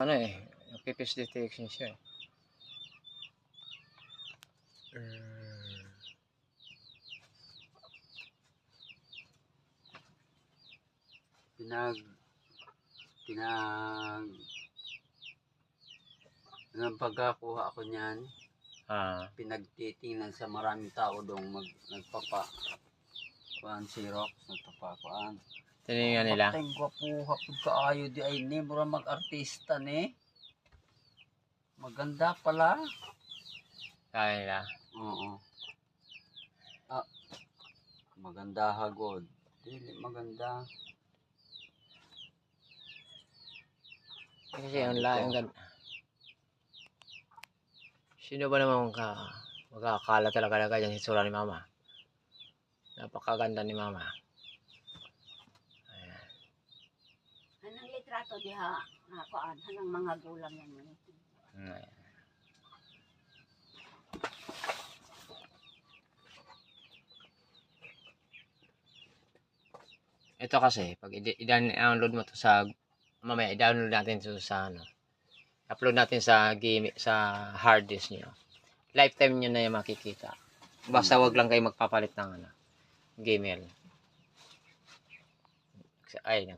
Ano eh, face detection siya eh. Nang pagkakuha ko niyan, pinagtitingnan sa maraming tao doon nagpapa Xerox, nagpapakuan. Tinignan nila. Bakit yung gwapuha pagkaayo di ay ni, mura mag-artista ni. Maganda pala. Kaya nila. Oo. Maganda hagod. Dili maganda. Kasi ang ganda. Sino ba naman magkakala talaga dyan sa sura ni mama? Napakaganda ni mama. Ayan. Anong litrato diha nakuan hanang mga gulang yan. Ayan. Ito kasi pag i-download mo to sa mamaya i-download natin to sa upload natin sa game sa hard disk niyo. Lifetime niyo na 'yung makikita. Basta wag lang kayo magpapalit ng Gmail. Ay,